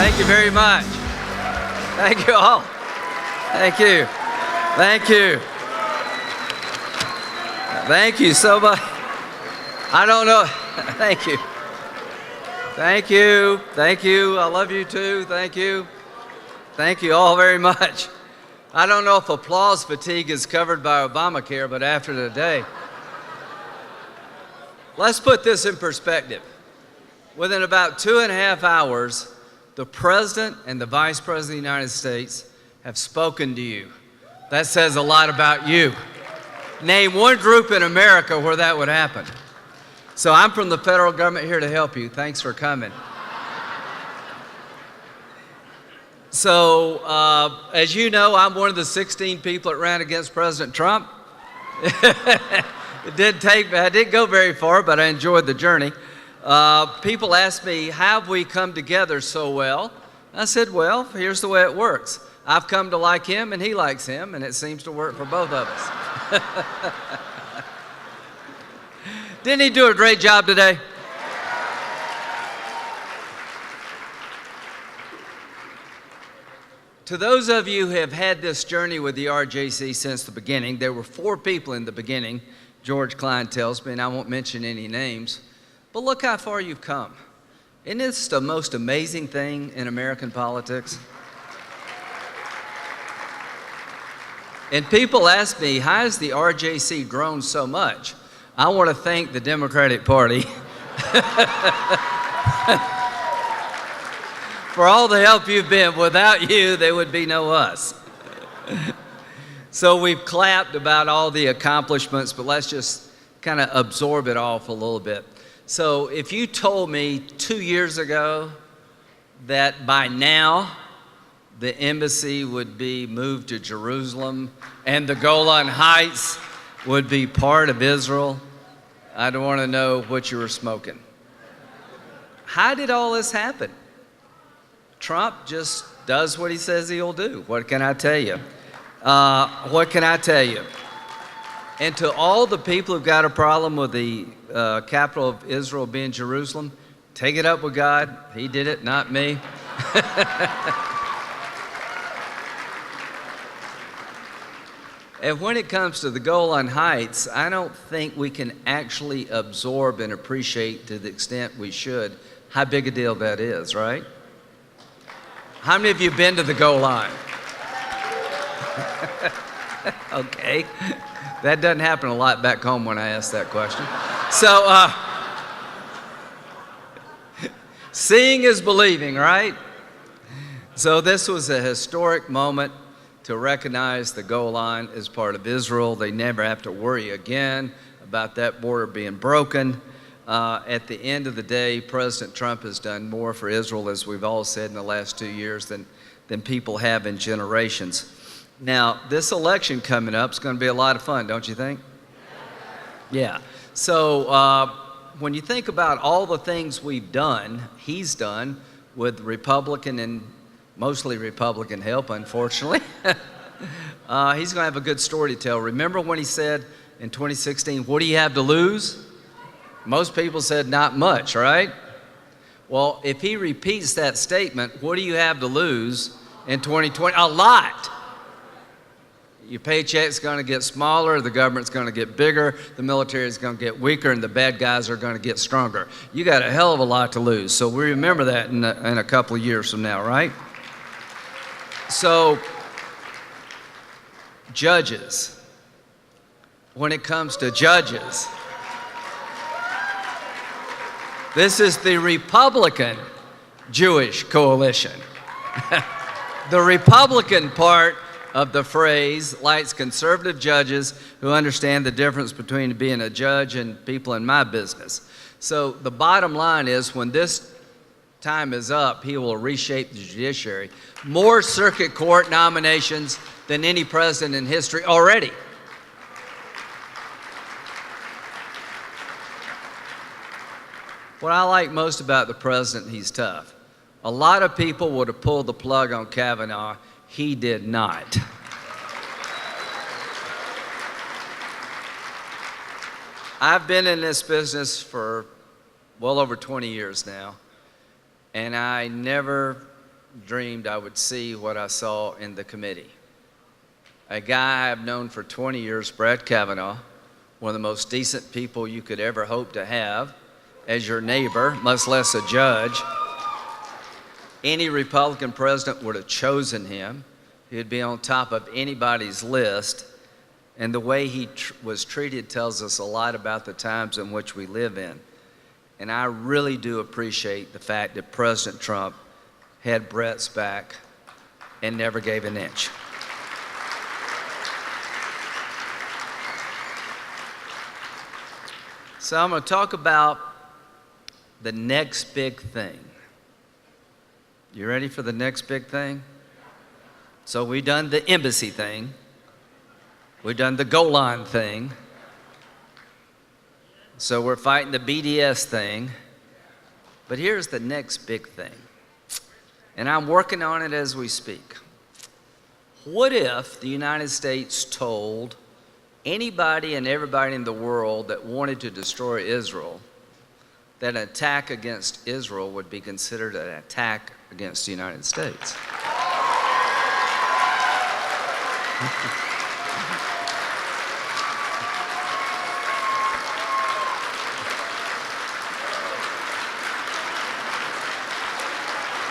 Thank you very much. Thank you all. Thank you. Thank you. Thank you so much. I don't know. Thank you. Thank you. Thank you. I love you too. Thank you. Thank you all very much. I don't know if applause fatigue is covered by Obamacare, but after today, let's put this in perspective. Within about 2.5 hours, the President and the Vice President of the United States have spoken to you. That says a lot about you. Name one group in America where that would happen. So I'm from the federal government here to help you. Thanks for coming. So, as you know, I'm one of the 16 people that ran against President Trump. I didn't go very far, but I enjoyed the journey. People ask me, how have we come together so well? I said, well, here's the way it works. I've come to like him, and he likes him, and it seems to work for both of us. Didn't he do a great job today? To those of you who have had this journey with the RJC since the beginning, there were 4 people in the beginning, George Klein tells me, and I won't mention any names, but look how far you've come. Isn't this the most amazing thing in American politics? And people ask me, how has the RJC grown so much? I want to thank the Democratic Party for all the help you've been. Without you, there would be no us. So we've clapped about all the accomplishments, but let's just kind of absorb it all for a little bit. So if you told me 2 years ago that by now the embassy would be moved to Jerusalem and the Golan Heights would be part of Israel, I'd want to know what you were smoking. How did all this happen? Trump just does what he says he'll do. What can I tell you? What can I tell you? And to all the people who've got a problem with the capital of Israel being Jerusalem, take it up with God. He did it, not me. And when it comes to the Golan Heights, I don't think we can actually absorb and appreciate to the extent we should how big a deal that is, right? How many of you have been to the Golan? Okay. That doesn't happen a lot back home when I ask that question. So, seeing is believing, right? So this was a historic moment to recognize the Golan as part of Israel. They never have to worry again about that border being broken. At the end of the day, President Trump has done more for Israel, as we've all said in the last 2 years, than people have in generations. Now, this election coming up is going to be a lot of fun, don't you think? Yeah. So when you think about all the things we've done, he's done with Republican and mostly Republican help, unfortunately, he's going to have a good story to tell. Remember when he said in 2016, what do you have to lose? Most people said not much, right? Well, if he repeats that statement, what do you have to lose in 2020? A lot. Your paycheck's going to get smaller, the government's going to get bigger, the military is going to get weaker, and the bad guys are going to get stronger. You got a hell of a lot to lose. So we remember that in a couple of years from now, right? So, judges. When it comes to judges, this is the Republican Jewish coalition. The Republican part of the phrase likes conservative judges who understand the difference between being a judge and people in my business. So the bottom line is, when this time is up, he will reshape the judiciary. More circuit court nominations than any president in history already. What I like most about the president, he's tough. A lot of people would have pulled the plug on Kavanaugh. He did not. I've been in this business for well over 20 years now, and I never dreamed I would see what I saw in the committee. A guy I've known for 20 years, Brett Kavanaugh, one of the most decent people you could ever hope to have as your neighbor, much less a judge. Any Republican president would have chosen him. He'd be on top of anybody's list. And the way he was treated tells us a lot about the times in which we live in. And I really do appreciate the fact that President Trump had Brett's back and never gave an inch. So I'm going to talk about the next big thing. You ready for the next big thing? So we've done the embassy thing. We've done the Golan thing. So we're fighting the BDS thing. But here's the next big thing. And I'm working on it as we speak. What if the United States told anybody and everybody in the world that wanted to destroy Israel that an attack against Israel would be considered an attack against the United States?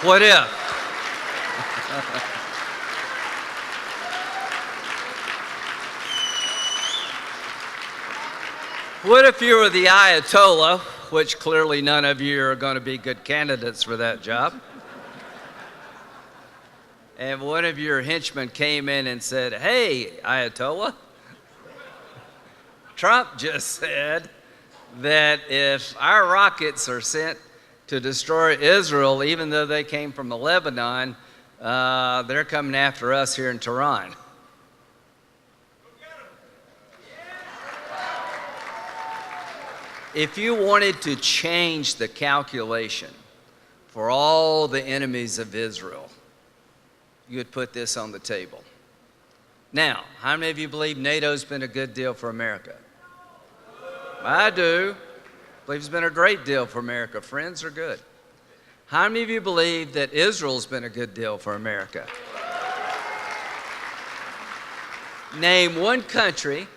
What if? What if you were the Ayatollah, which clearly none of you are going to be good candidates for that job, and one of your henchmen came in and said, "Hey, Ayatollah, Trump just said that if our rockets are sent to destroy Israel, even though they came from Lebanon, they're coming after us here in Tehran." If you wanted to change the calculation for all the enemies of Israel, you would put this on the table. Now, how many of you believe NATO's been a good deal for America? I do. I believe it's been a great deal for America. Friends are good. How many of you believe that Israel's been a good deal for America? Name one country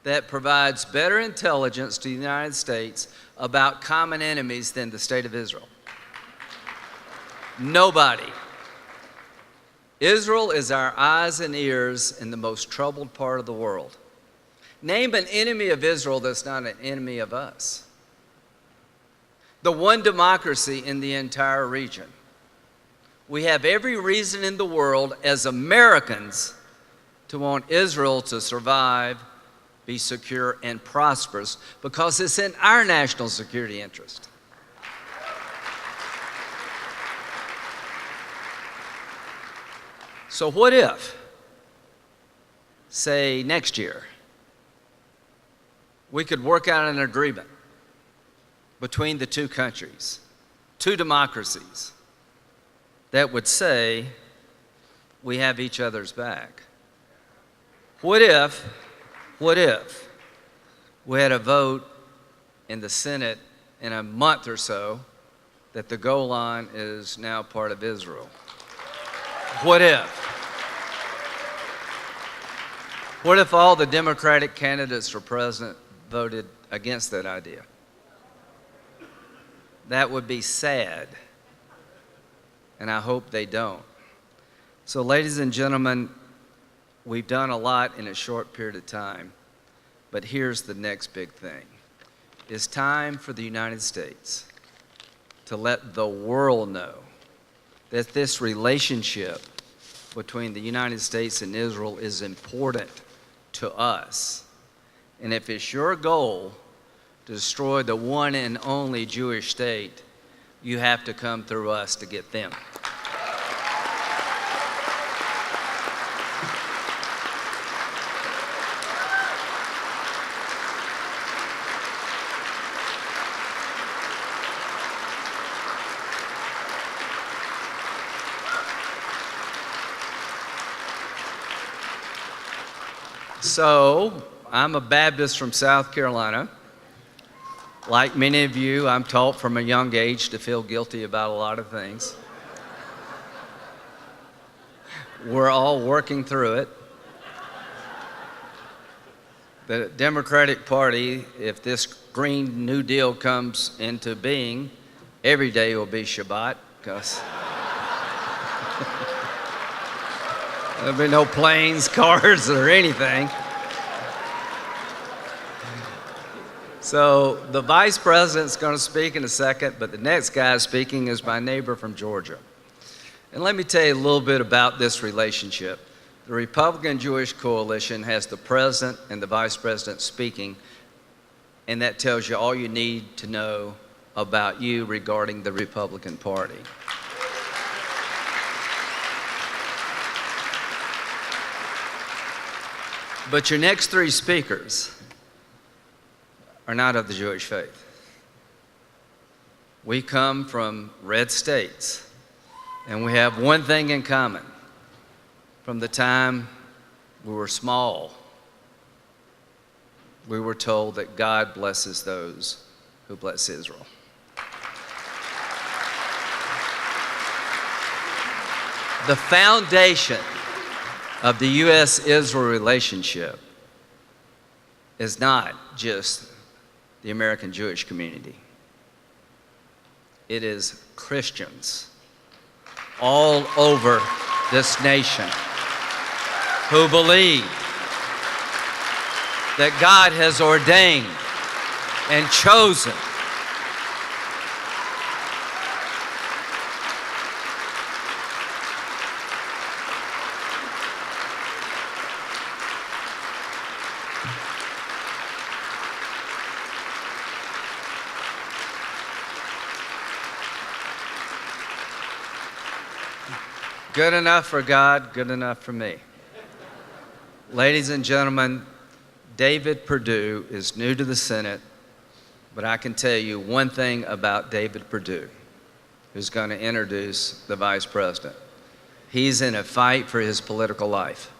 that provides better intelligence to the United States about common enemies than the state of Israel. Nobody. Israel is our eyes and ears in the most troubled part of the world. Name an enemy of Israel that's not an enemy of us. The one democracy in the entire region. We have every reason in the world as Americans to want Israel to survive, be secure, and prosperous because it's in our national security interest. So what if, say next year, we could work out an agreement between the two countries, two democracies, that would say we have each other's back? What if we had a vote in the Senate in a month or so that the Golan is now part of Israel? What if? What if all the Democratic candidates for president voted against that idea? That would be sad, and I hope they don't. So, ladies and gentlemen, we've done a lot in a short period of time, but here's the next big thing. It's time for the United States to let the world know that this relationship between the United States and Israel is important to us. And if it's your goal to destroy the one and only Jewish state, you have to come through us to get them. So, I'm a Baptist from South Carolina. Like many of you, I'm taught from a young age to feel guilty about a lot of things. We're all working through it. The Democratic Party, if this Green New Deal comes into being, every day will be Shabbat, because there'll be no planes, cars, or anything. So the vice president's going to speak in a second, but the next guy speaking is my neighbor from Georgia. And let me tell you a little bit about this relationship. The Republican-Jewish coalition has the president and the vice president speaking, and that tells you all you need to know about you regarding the Republican Party. But your next three speakers are not of the Jewish faith. We come from red states, and we have one thing in common. From the time we were small, we were told that God blesses those who bless Israel. The foundation of the U.S.-Israel relationship is not just the American Jewish community. It is Christians all over this nation who believe that God has ordained and chosen good enough for God, good enough for me. Ladies and gentlemen, David Perdue is new to the Senate, but I can tell you one thing about David Perdue, who's going to introduce the vice president. He's in a fight for his political life.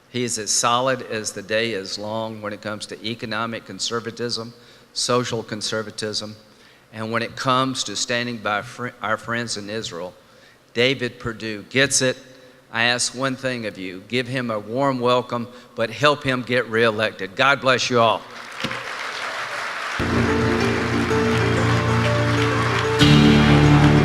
He's as solid as the day is long when it comes to economic conservatism, social conservatism, and when it comes to standing by our friends in Israel. David Perdue gets it. I ask one thing of you, give him a warm welcome, but help him get reelected. God bless you all.